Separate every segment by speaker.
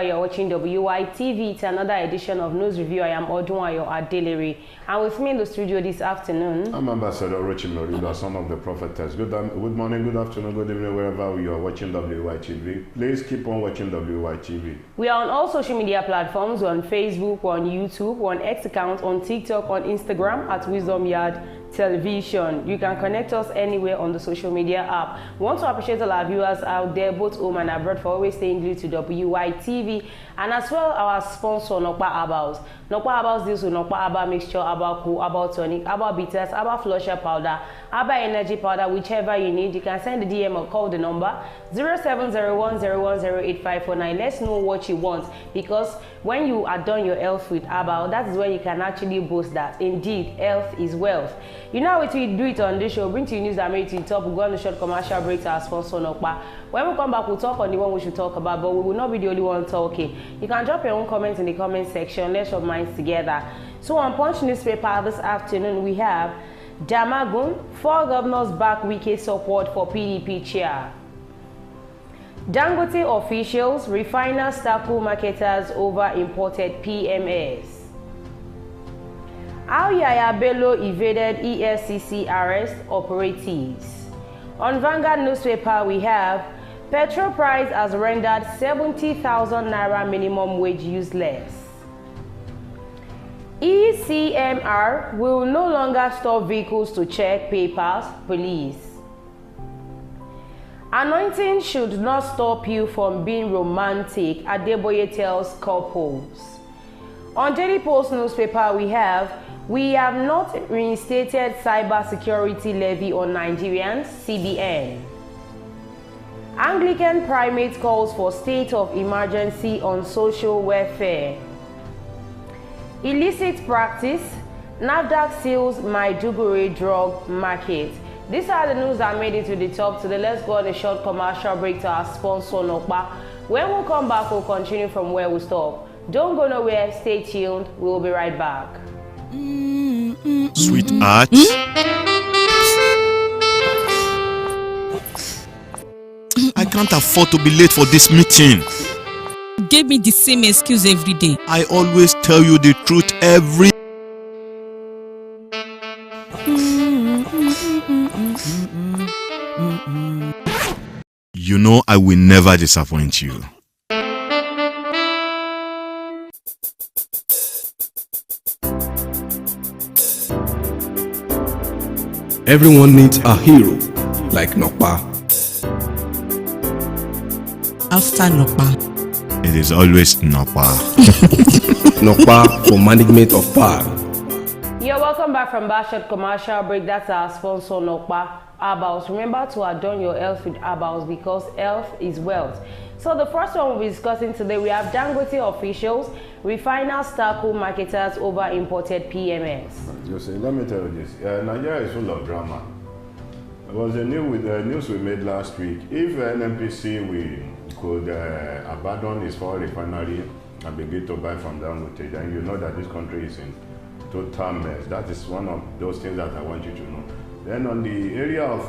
Speaker 1: wherever you're watching WYTV. It's another edition of News Review. I am Odunwayo Adelere. And with me in the studio this afternoon,
Speaker 2: I'm Ambassador Rochi Moriba, son of the prophetess. Good morning, good afternoon, good evening, wherever you are watching WYTV. Please keep on watching WYTV.
Speaker 1: We are on all social media platforms. We're on Facebook, we're on YouTube, we're on X account, on TikTok, on Instagram at Wisdom Yard Television. You can connect us anywhere on the social media app. We want to appreciate all our viewers out there, both home and abroad, for always staying glued to WYTV, and as well our sponsor Nokpa Herbals. Nokpa Herbals deals with Nokpa Herbal mixture, Herbal Cool, Herbal Tonic, Herbal Bitters, Herbal Flusher Powder, Herbal Energy Powder, whichever you need. You can send the DM or call the number 0701010854. Let's know what you want, because when you are done your health with Herbal, that is when you can actually boast that indeed health is wealth. You know what we do it on this show, bring to you news that made it to the top. We'll go on a short commercial break to our sponsor Nokpa. When we come back, we'll talk on the one we should talk about, but we will not be the only one talking. You can drop your own comments in the comment section. Let's rub minds together. So on Punch newspaper this afternoon, we have Damagun, 4 governors back Wike support for PDP chair. Dangote officials, refiners tackle marketers over imported PMS. How Yaya Bello evaded EFCC arrest operatives. On Vanguard newspaper, we have petrol price has rendered 70,000 naira minimum wage useless. ECMR will no longer stop vehicles to check papers, police. Anointing should not stop you from being romantic, Adeboye tells couples. On Daily Post newspaper, we have not reinstated cybersecurity levy on Nigerians, CBN. Anglican primate calls for state of emergency on social welfare. Illicit practice, NAFDAC seals Maiduguri drug market. These are the news that made it to the top today. Let's go on a short commercial break to our sponsor Nokpa. When we come back, we'll continue from where we stop. Don't go nowhere, stay tuned, we'll be right back.
Speaker 3: Sweetheart. I can't afford to be late for this meeting.
Speaker 4: You gave me the same excuse every day.
Speaker 3: I always tell you the truth every. You know I will never disappoint you.
Speaker 5: Everyone needs a hero like Nokpa.
Speaker 4: After Nokpa,
Speaker 3: It is always Nokpa.
Speaker 5: Nokpa for management of power.
Speaker 1: You're welcome back from Bashot commercial break. That's our sponsor Nokpa Herbals. Remember to adorn your health with Herbals, because health is wealth. So the first one we'll be discussing today, we have Dangote officials, refiners tackle marketers over imported PMS.
Speaker 2: You see, let me tell you this. Nigeria is full of drama. There was a news we made last week. If NNPC could abandon its foreign refinery and begin to buy from Dangote, then you know that this country is in total mess. That is one of those things that I want you to know. Then on the area of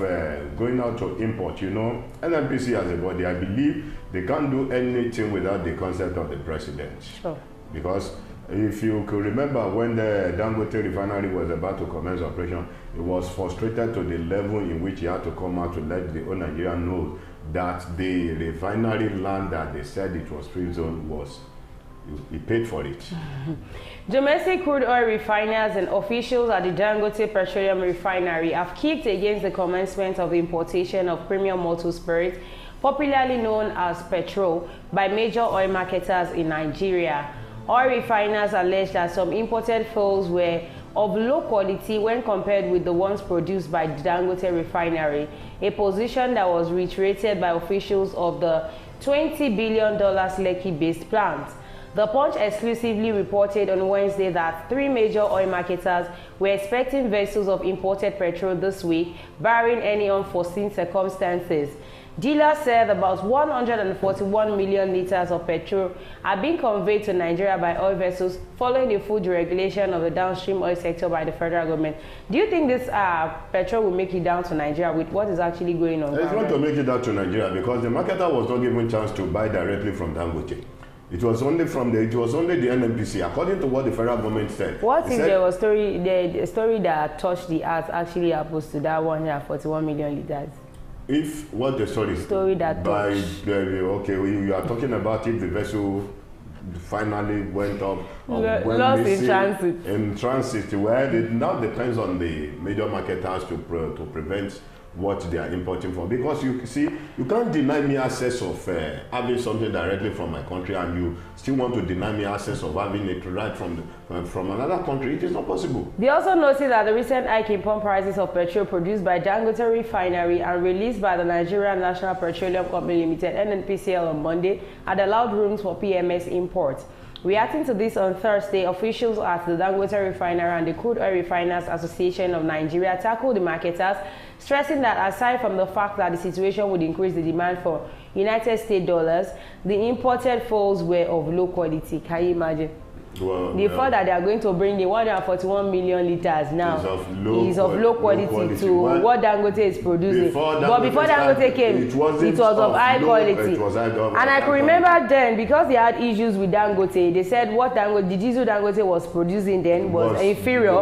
Speaker 2: going out to import, you know, NNPC as a body, I believe they can't do anything without the consent of the president.
Speaker 1: Sure.
Speaker 2: Because if you could remember when the Dangote refinery was about to commence operation, it was frustrated to the level in which he had to come out to let the whole Nigeria know that the refinery land that they said it was free zone was, he paid for it.
Speaker 1: Domestic crude oil refiners and officials at the Dangote Petroleum Refinery have kicked against the commencement of importation of premium motor spirits, popularly known as petrol, by major oil marketers in Nigeria. Oil refiners allege that some imported fuels were of low quality when compared with the ones produced by the Dangote Refinery, a position that was reiterated by officials of the $20 billion Lekki-based plant. The Punch exclusively reported on Wednesday that 3 major oil marketers were expecting vessels of imported petrol this week, barring any unforeseen circumstances. Dealers said about 141 million liters of petrol are being conveyed to Nigeria by oil vessels following the full deregulation of the downstream oil sector by the federal government. Do you think this petrol will make it down to Nigeria with what is actually going on?
Speaker 2: It's going to make it down to Nigeria because the marketer was not given a chance to buy directly from Dangote. It was only the NNPC, according to what the federal government said.
Speaker 1: What if there was the story that touched the earth actually happens to that 141 million liters?
Speaker 2: If what the story
Speaker 1: that
Speaker 2: by okay, you are talking about if the vessel finally went up
Speaker 1: lost in transit.
Speaker 2: In transit, well, it now depends on the major marketers to prevent what they are importing from, because you see, you can't deny me access of having something directly from my country, and you still want to deny me access of having it right from another country. It is not possible.
Speaker 1: They also noted that the recent hike in pump prices of petrol produced by Dangote Refinery and released by the Nigerian National Petroleum Company Limited (NNPCL) on Monday had allowed room for PMS imports. Reacting to this on Thursday, officials at the Dangote Refinery and the Crude Oil Refiners Association of Nigeria tackled the marketers, stressing that aside from the fact that the situation would increase the demand for United States dollars, the imported fuels were of low quality. Can you imagine?
Speaker 2: Well,
Speaker 1: the fact that they are going to bring the 141 million liters now is of low quality to what Dangote is producing. But before Dangote came, it was of high quality. And I can remember then, because they had issues with Dangote, they said the diesel Dangote was producing then was inferior,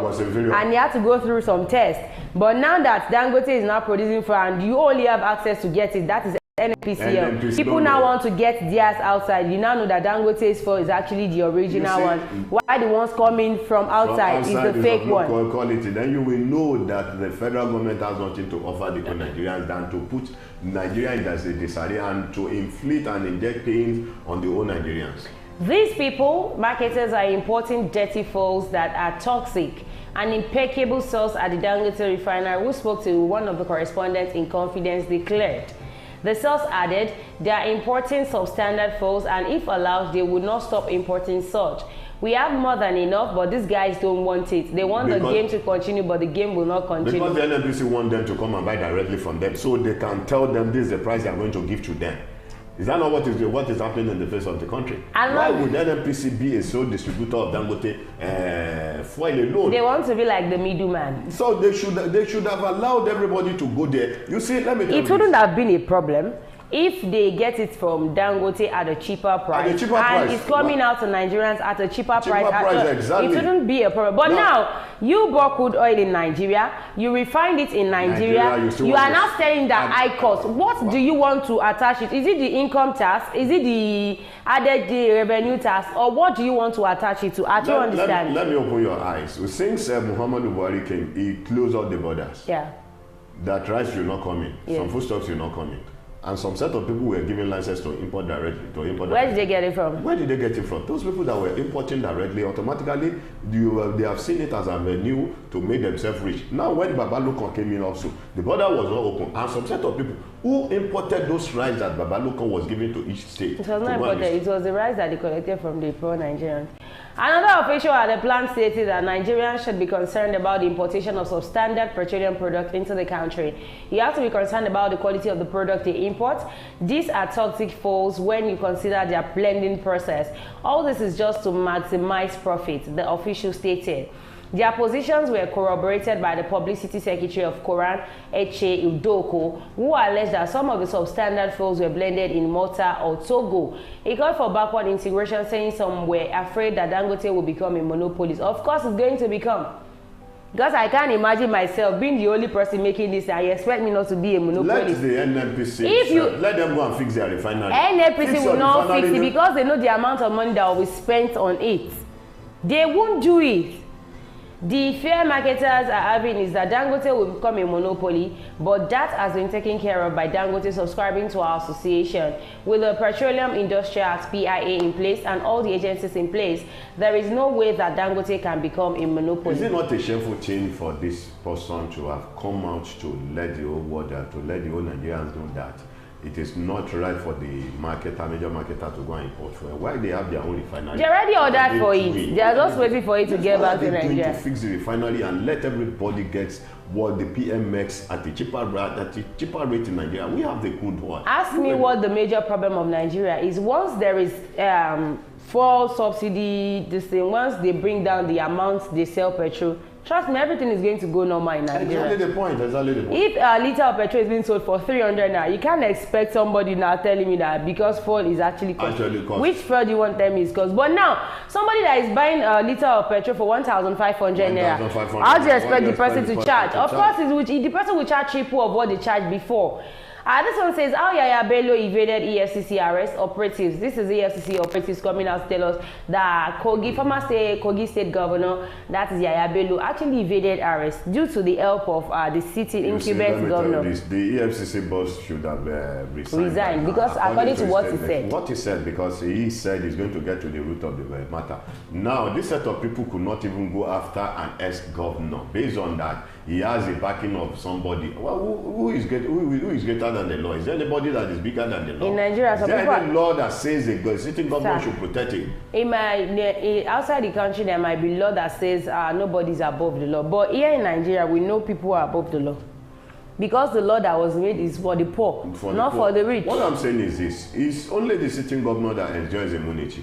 Speaker 1: and they had to go through some tests. But now that Dangote is now producing for, and you only have access to get it, that is NNPCL. People now want to get theirs outside. You now know that Dangote's fuel is actually the original one. Why the ones coming from outside is the fake one?
Speaker 2: Quality. Then you will know that the federal government has nothing to offer the Nigerians than to put Nigeria in the disarray and to inflict and inject pain on the whole Nigerians.
Speaker 1: These people, marketers, are importing dirty fuels that are toxic. An impeccable source at the Dangote Refinery, who spoke to one of the correspondents in confidence, declared. The source added, they are importing substandard fuels, and if allowed, they would not stop importing such. We have more than enough, but these guys don't want it. They want the game to continue, but the game will not continue. Because
Speaker 2: the NNPC want them to come and buy directly from them, so they can tell them this is the price they are going to give to them. Is that not what is happening in the face of the country? And why would NNPC be a sole distributor of Dangote fuel alone?
Speaker 1: They want to be like the middleman.
Speaker 2: So they should have allowed everybody to go there. You see, let me tell you.
Speaker 1: It wouldn't have been a problem if they get it from Dangote at a cheaper price. And it's coming out to Nigerians at a cheaper price.
Speaker 2: Exactly.
Speaker 1: It wouldn't be a problem. But now, you bought crude oil in Nigeria, you refined it in Nigeria, you are now selling that high cost. What do you want to attach it? Is it the income tax? Is it the added revenue tax? Or what do you want to attach it to? I don't understand.
Speaker 2: Let me open your eyes. Since Muhammadu Buhari came, he closed all the borders.
Speaker 1: Yeah.
Speaker 2: That rice will not come in. Yes. Some foodstuffs will not come in. And some set of people were given license to import directly.
Speaker 1: Where did they get it from?
Speaker 2: Where did they get it from? Those people that were importing directly, automatically, they have seen it as a venue to make themselves rich. Now, when Babalukon came in also, the border was not open. And some set of people who imported those rice that Babalukon was giving to each state.
Speaker 1: It was not imported. It was the rice that they collected from the poor Nigerians. Another official at the plant stated that Nigerians should be concerned about the importation of substandard petroleum products into the country. You have to be concerned about the quality of the product they import. These are toxic fuels when you consider their blending process. All this is just to maximize profit, the official stated. Their positions were corroborated by the Publicity Secretary of Koran, Eche Udoko, who alleged that some of the substandard fuels were blended in Malta or Togo. He called for backward integration, saying some were afraid that Dangote will become a monopolist. Of course, it's going to become. Because I can't imagine myself being the only person making this, and you expect me not to be a monopolist.
Speaker 2: Let the NNPC, let them go and fix their refinery.
Speaker 1: NNPC will not fix it because they know the amount of money that will be spent on it. They won't do it. The fear marketers are having is that Dangote will become a monopoly, but that has been taken care of by Dangote subscribing to our association. With the Petroleum Industry Act (PIA) in place and all the agencies in place, there is no way that Dangote can become a monopoly.
Speaker 2: Is it not a shameful thing for this person to have come out to let the whole world, to let the whole Nigerians know that it is not right for the major marketer to go and import fuel? Why they have their own refinery?
Speaker 1: They already ordered for it. They are just waiting for it to get back to Nigeria.
Speaker 2: To fix the refinery and let everybody get what the PM makes at the cheaper rate in Nigeria. We have the crude oil.
Speaker 1: Ask me what the major problem of Nigeria is. Once there is fuel subsidy, this thing, once they bring down the amount they sell petrol, trust me, everything is going to go normal in Nigeria.
Speaker 2: Exactly the point.
Speaker 1: If a liter of petrol is being sold for 300 now, you can't expect somebody now telling me that because fuel is actually cost. Which fuel do you want them is cost? But now, somebody that is buying a liter of petrol for 1,500 naira, how do you expect the person to charge? Of course, the person will charge triple of what they charged before. This one says, how Yaya Bello evaded EFCC arrest operatives. This is EFCC operatives coming out to tell us that former Kogi State Governor, that is Yaya Bello, actually evaded arrest due to the help of the sitting incumbent governor.
Speaker 2: The EFCC boss should have resigned.
Speaker 1: Because according to what he said.
Speaker 2: What he said, because he said he's going to get to the root of the matter. Now, this set of people could not even go after an ex-governor. Based on that, he has the backing of somebody. Well, who is greater than the law? Is there anybody that is bigger than the law?
Speaker 1: In Nigeria,
Speaker 2: is there any law that says the sitting government should protect him?
Speaker 1: Outside the country, there might be law that says nobody is above the law. But here in Nigeria, we know people are above the law. Because the law that was made is for the poor, not for the rich.
Speaker 2: What I'm saying is this: it's only the sitting governor that enjoys immunity.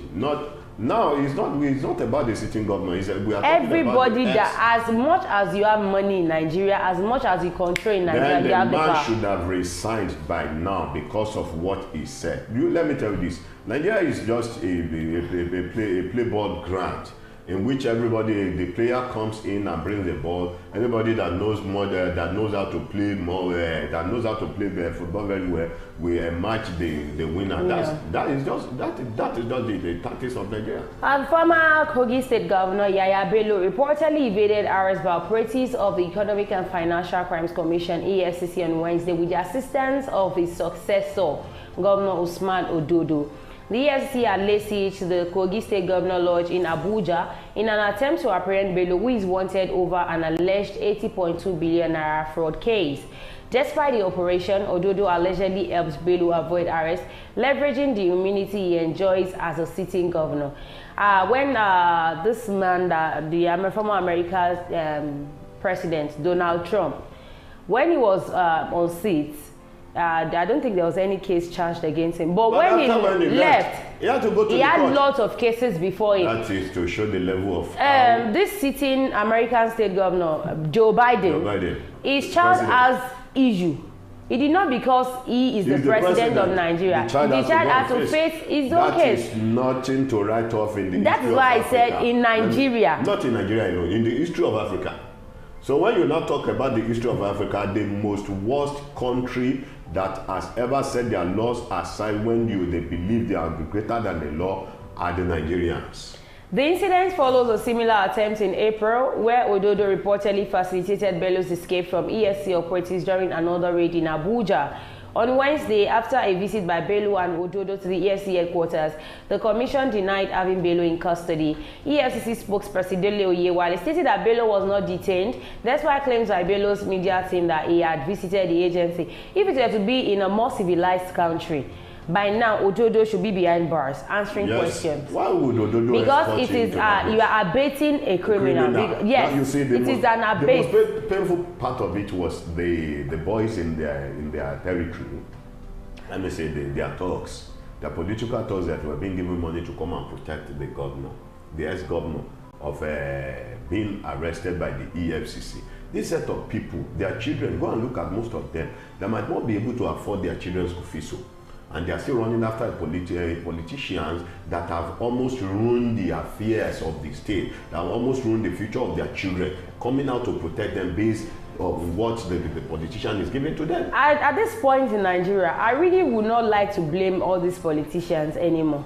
Speaker 2: It's not about the sitting governor. We are
Speaker 1: everybody that, as much as you have money in Nigeria, as much as you control in Nigeria, you have the power.
Speaker 2: Man should have resigned by now because of what he said. Let me tell you this: Nigeria is just a play ball ground, in which the player comes in and brings the ball. Anybody that knows more, that knows how to play more, that knows how to play football very well, will match the winner. Yeah. That is just the tactics of Nigeria.
Speaker 1: And former Kogi State Governor Yaya Bello reportedly evaded arrest by operatives of the Economic and Financial Crimes Commission (EFCC) on Wednesday with the assistance of his successor, Governor Usman Ododo. The EFCC had laid siege to the Kogi State Governor Lodge in Abuja in an attempt to apprehend Bello, who is wanted over an alleged 80.2 billion naira fraud case. Despite the operation, Ododo allegedly helped Bello avoid arrest, leveraging the immunity he enjoys as a sitting governor. When this man, the former America's president, Donald Trump, when he was on seats, I don't think there was any case charged against him. But when he left,
Speaker 2: he had to go to
Speaker 1: he had lots of cases before him.
Speaker 2: That is to show the level of
Speaker 1: this sitting American state governor, Joe Biden, is charged as issue. He did not because he is the president of Nigeria. The child had to face his own case.
Speaker 2: That is nothing to write off in the
Speaker 1: That's
Speaker 2: history
Speaker 1: why
Speaker 2: of
Speaker 1: I said in Nigeria.
Speaker 2: Not in Nigeria alone, in the history of Africa. So when you now talk about the history of Africa, the most worst country that has ever set their laws aside when they believe they are greater than the law are the Nigerians.
Speaker 1: The incident follows a similar attempt in April, where Ododo reportedly facilitated Bello's escape from EFCC operatives during another raid in Abuja. On Wednesday, after a visit by Bello and Ododo to the EFCC headquarters, the commission denied having Bello in custody. EFCC spokesperson Dele Oyewale stated that Bello was not detained, despite claims by Bello's media team that he had visited the agency. If it were to be in a more civilized country, by now Ododo should be behind bars answering questions.
Speaker 2: Why would Ododo?
Speaker 1: Because it is you are abating a criminal. Yes, you see, it is an abate.
Speaker 2: The most painful part of it was the boys in their territory. Let me say their thugs, the political thugs that were being given money to come and protect the governor, the ex-governor, of being arrested by the EFCC. This set of people, their children, go and look at most of them. They might not be able to afford their children's school fees. And they are still running after politicians that have almost ruined the affairs of the state, that have almost ruined the future of their children, coming out to protect them based on what the politician is giving to them.
Speaker 1: At this point in Nigeria, I really would not like to blame all these politicians anymore.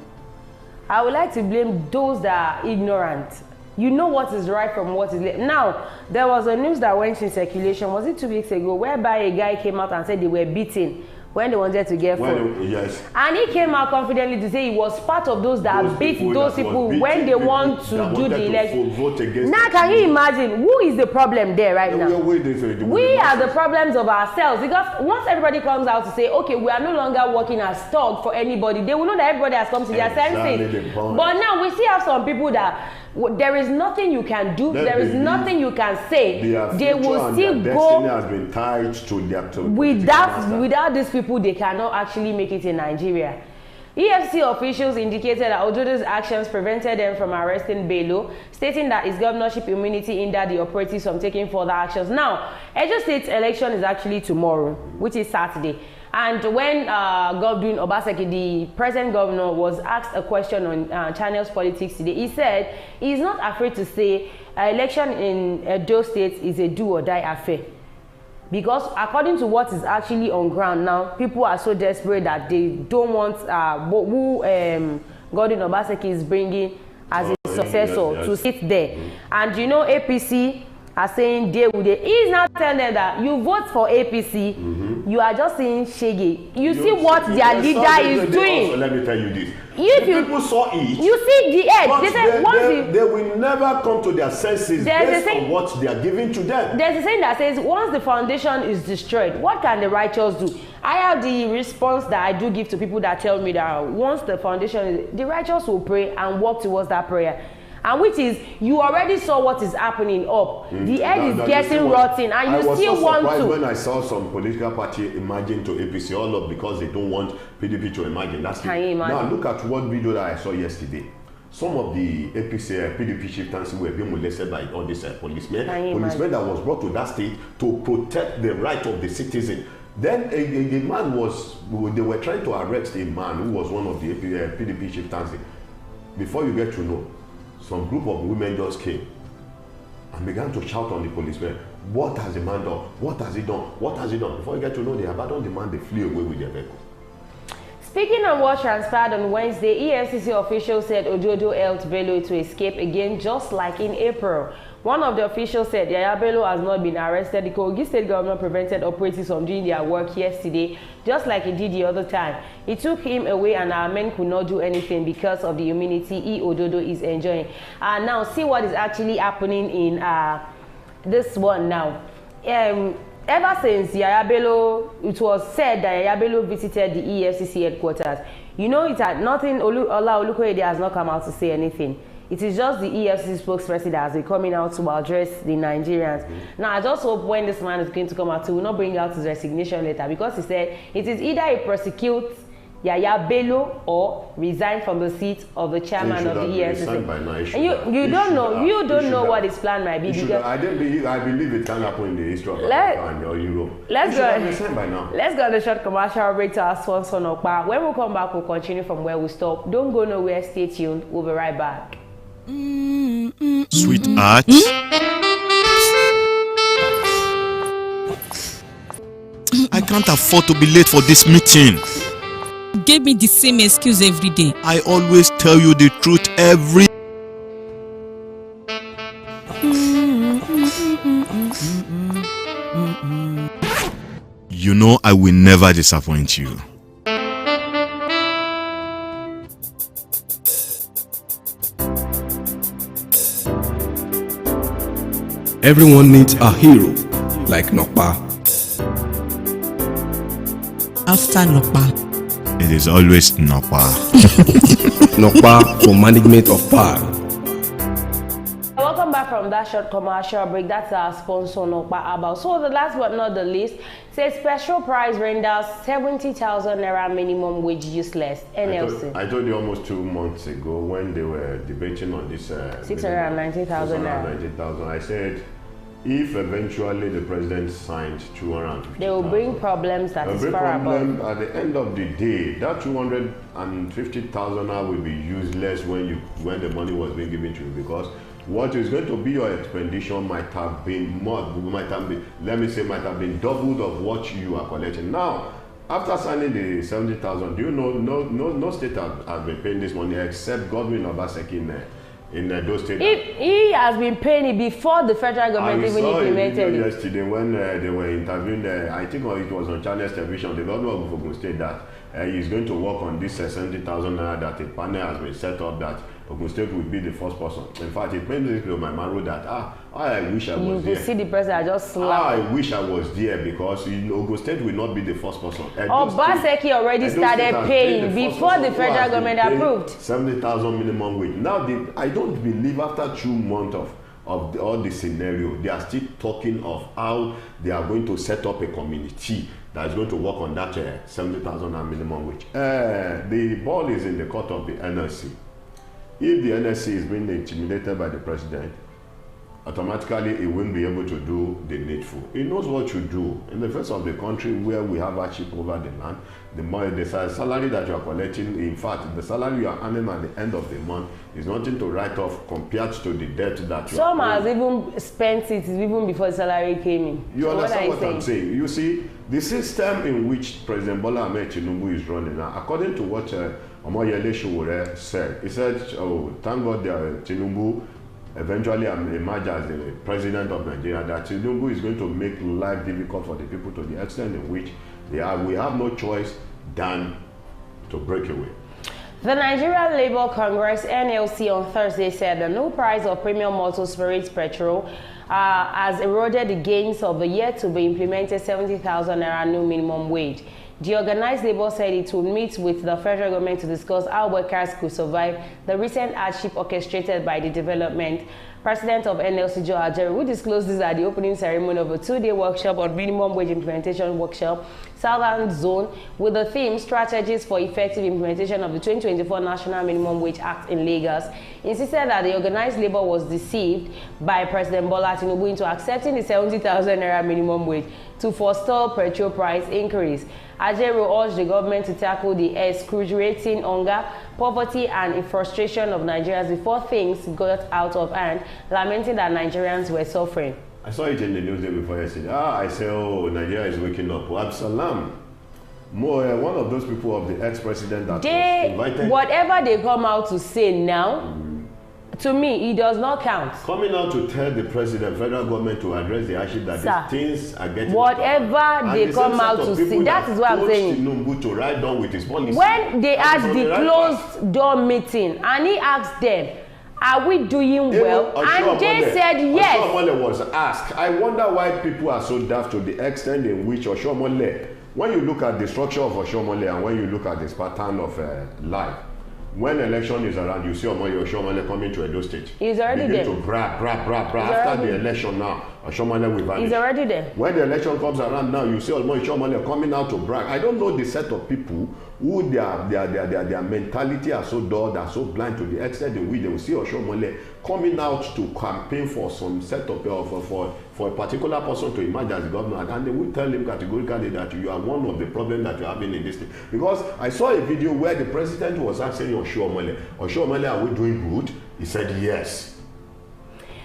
Speaker 1: I would like to blame those that are ignorant. You know what is right from what is left. Now, there was a news that went in circulation, was it 2 weeks ago, whereby a guy came out and said they were beaten when they wanted to get food.
Speaker 2: Yes.
Speaker 1: And he came out confidently to say he was part of those that beat those people when they want to do the election. Now, can you imagine who is the problem there right now? We are the problems of ourselves, because once everybody comes out to say, okay, we are no longer working as thug for anybody, they will know that everybody has come to their senses. But now we still have some people that there is nothing you can do, there is nothing you can say. They will still go
Speaker 2: has been tied to their
Speaker 1: without these people, they cannot actually make it in Nigeria. EFCC officials indicated that Ododo's actions prevented them from arresting Bello, stating that his governorship immunity hindered the operatives from taking further actions. Now, Edo State's election is actually tomorrow, which is Saturday. And when Godwin Obaseki, the present governor, was asked a question on Channels Politics today, he said he's not afraid to say election in Edo State is a do or die affair. Because according to what is actually on ground now, people are so desperate that they don't want who Godwin Obaseki is bringing as his successor to sit there. And you know, APC are saying they will. He is now telling them that you vote for APC, you are just saying shaggy. You see what their leader is doing.
Speaker 2: Also, let me tell you this.
Speaker 1: If
Speaker 2: people saw it,
Speaker 1: you see the edge. They said
Speaker 2: they will never come to their senses based on what they are giving to them.
Speaker 1: There's a saying that says once the foundation is destroyed, what can the righteous do? I have the response that I do give to people that tell me that once the foundation is, the righteous will pray and work towards that prayer. And which is, you already saw what is happening up. The egg is getting rotten, and you still want to. I was so surprised
Speaker 2: when I saw some political party emerging to APC all up because they don't want PDP to emerge. That's
Speaker 1: Can you imagine?
Speaker 2: Now look at what video that I saw yesterday. Some of the APC, PDP chieftains were being molested by all these policemen. Policemen that was brought to that state to protect the right of the citizen. Then a man was, they were trying to arrest a man who was one of the PDP chieftains. Before you get to know, some group of women just came and began to shout on the policemen, what has the man done? What has he done? What has he done? Before you get to know, they abandoned the man, they flew away with their vehicle.
Speaker 1: Speaking on what transpired on Wednesday, EFCC officials said Ododo helped Bello to escape again, just like in April. One of the officials said Yaya Bello has not been arrested. The Kogi State government prevented operatives from doing their work yesterday, just like he did the other time. It took him away and our men could not do anything because of the immunity Ododo is enjoying. Now, see what is actually happening in this one now. Ever since Yaya Bello, it was said that Yaya Bello visited the EFCC headquarters. You know, it had nothing, Ola Olukoyede has not come out to say anything. It is just the EFCC spokesperson that has been coming out to address the Nigerians. Now, I just hope when this man is going to come out, he will not bring out his resignation letter, because he said it is either he prosecutes Yaya Bello or resign from the seat of the chairman of the EFCC. You don't know what his plan might be. Because
Speaker 2: I believe it can happen in the history of Africa or Europe.
Speaker 1: Let's go on a short commercial break to our sponsor Nokpa. When we come back, we'll continue from where we stop. Don't go nowhere. Stay tuned. We'll be right back.
Speaker 3: Sweetheart. I can't afford to be late for this meeting.
Speaker 4: Give me the same excuse every day.
Speaker 3: I always tell you the truth every. You know I will never disappoint you.
Speaker 5: Everyone needs a hero like Nokpa.
Speaker 4: After Nokpa,
Speaker 3: It is always Napa.
Speaker 5: Nokpa for management of power.
Speaker 1: Welcome back from that short commercial break. That's our sponsor Nokpa About. So the last but not the least, says special price renders 70,000 naira minimum wage useless. NLC.
Speaker 2: I told you almost 2 months ago when they were debating on this
Speaker 1: 690,000 naira.
Speaker 2: 690,000. I said, if eventually the president signed 250,000,
Speaker 1: they will bring problems that is far above.
Speaker 2: At the end of the day, that 250,000 will be useless when the money was being given to you, because what is going to be your expenditure might have been doubled of what you are collecting. Now, after signing the 70,000, do you know no state has been paying this money except Godwin Obaseki in those states.
Speaker 1: He has been paying it before the federal government even implemented it.
Speaker 2: Yesterday when they were interviewing, I think it was on Channels Television, the governor of Ogun State, that he's going to work on this 70,000 naira that a panel has been set up that Ogun State will be the first person. In fact, it made me to my marrow that I wish I was there.
Speaker 1: You see the president just slap.
Speaker 2: I wish I was there, because Ogun State will not be the first person.
Speaker 1: Obaseki already started paying before the federal government approved
Speaker 2: 70,000 minimum wage. Now, I don't believe after 2 months of all the scenario. They are still talking of how they are going to set up a committee that is going to work on that 70,000 minimum wage. The ball is in the court of the NLC. If the NLC is being intimidated by the president, automatically he won't be able to do the needful. He knows what to do. In the face of the country where we have hardship over the land, the salary that you are collecting, in fact, the salary you are earning at the end of the month is nothing to write off compared to the debt that you
Speaker 1: Some has even spent it even before the salary came in.
Speaker 2: You understand what I'm saying? You see, the system in which President Bola Ahmed Tinubu is running now, according to what Omoyele Sowore said, he said, oh, thank God Tinubu eventually emerge as the president of Nigeria, that Tinubu is going to make life difficult for the people to the extent in which we have no choice than to break away.
Speaker 1: The Nigerian Labour Congress (NLC) on Thursday said the new price of premium motor spirits petrol has eroded the gains of the yet to be implemented 70,000 naira new minimum wage. The organized labor said it would meet with the federal government to discuss how workers could survive the recent hardship orchestrated by the development. President of NLC, Joe Ajero, who disclosed this at the opening ceremony of a two-day workshop on minimum wage implementation workshop, Southern Zone, with the theme Strategies for Effective Implementation of the 2024 National Minimum Wage Act in Lagos, insisted that the organized labor was deceived by President Bola Tinubu into accepting the 70,000 naira minimum wage to forestall petrol price increase. Ajero urged the government to tackle the excruciating hunger, poverty, and frustration of Nigerians before things got out of hand, lamenting that Nigerians were suffering.
Speaker 2: I saw it in the news day before yesterday. I say, oh, Nigeria is waking up. Absalam, one of those people of the ex-president that was invited.
Speaker 1: Whatever they come out to say now, to me, it does not count.
Speaker 2: Coming out to tell the president, federal government to address the issue that these things are getting
Speaker 1: whatever they come out to say, that is what I'm saying.
Speaker 2: Tinubu to write down with his policy.
Speaker 1: When they had the closed door meeting and he asked them, are we doing well? And they said yes.
Speaker 2: Oshomole was asked. I wonder why people are so daft to the extent in which Oshomole, when you look at the structure of Oshomole and when you look at this pattern of life, when election is around, you see Oshomole coming to Edo State.
Speaker 1: He's already there.
Speaker 2: To brag. After the election now, Oshomole will vanish.
Speaker 1: He's already there.
Speaker 2: When the election comes around now, you see Oshomole coming out to brag. I don't know the set of people who their mentality are so dull, are so blind to the extent in which they will see Oshomole coming out to campaign for some set of for a particular person to emerge as the governor, and they will tell him categorically that you are one of the problems that you are having in this thing. Because I saw a video where the president was asking Oshomole, are we doing good? He said yes.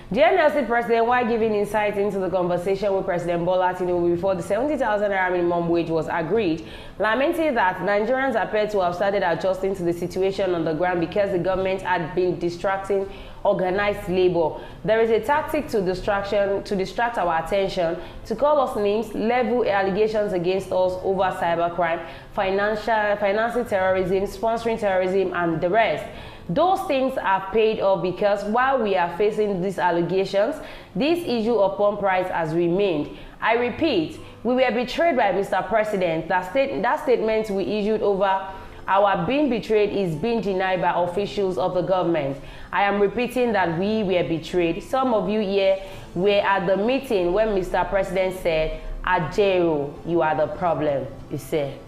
Speaker 1: The NLC president, while giving insight into the conversation with President Bola Tinubu before the 70,000 naira minimum wage was agreed, lamented that Nigerians appeared to have started adjusting to the situation on the ground because the government had been distracting organized labor. There is a tactic to distract our attention, to call us names, level allegations against us over cybercrime, financing terrorism, sponsoring terrorism, and the rest. Those things have paid off because while we are facing these allegations, this issue of pump price has remained. I repeat, we were betrayed by Mr. President. That statement we issued over our being betrayed is being denied by officials of the government. I am repeating that we were betrayed. Some of you here were at the meeting when Mr. President said, Ajero, you are the problem, he said.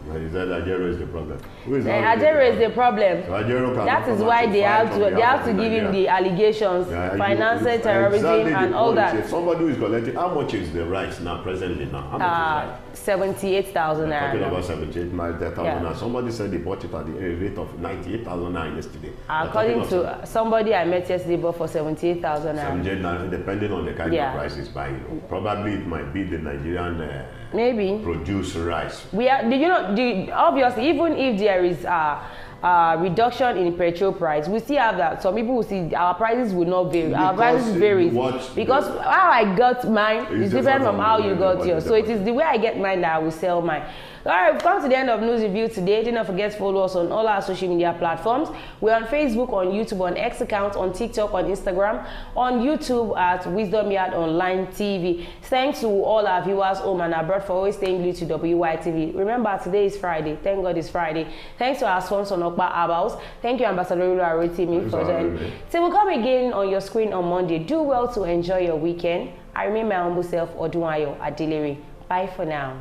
Speaker 2: He said Ajero is the problem. Who is
Speaker 1: Ajero is the problem.
Speaker 2: So
Speaker 1: that is why they have to give him the allegations, financing terrorism and all that.
Speaker 2: If somebody who is collecting, how much is the rights now, presently now? How much is that?
Speaker 1: 78,000 naira.
Speaker 2: Talking about 78,000 naira. Somebody said they bought it at the rate of 98,000 naira yesterday.
Speaker 1: According to somebody I met yesterday, bought for 78,000 naira.
Speaker 2: 78,000, depending on the kind of price it's buying. Probably it might be the Nigerian
Speaker 1: maybe
Speaker 2: produce rice.
Speaker 1: We are, obviously, even if there is reduction in petrol price, we still have that. Some people will see our prices will not vary. Our prices vary because how I got mine is different from how you got yours. So it is the way I get mine that I will sell mine. Alright, we've come to the end of News Review today. Do not forget to follow us on all our social media platforms. We're on Facebook, on YouTube, on X account, on TikTok, on Instagram, on YouTube at Wisdom Yard Online TV. Thanks to all our viewers home and abroad for always staying glued to WYTV. Remember, today is Friday. Thank God it's Friday. Thanks to our sponsor, Nokpa Abals. Thank you, Ambassador Arotimi, for joining. So we'll come again on your screen on Monday. Do well to enjoy your weekend. I remain my humble self, Odunayo Adelere. Bye for now.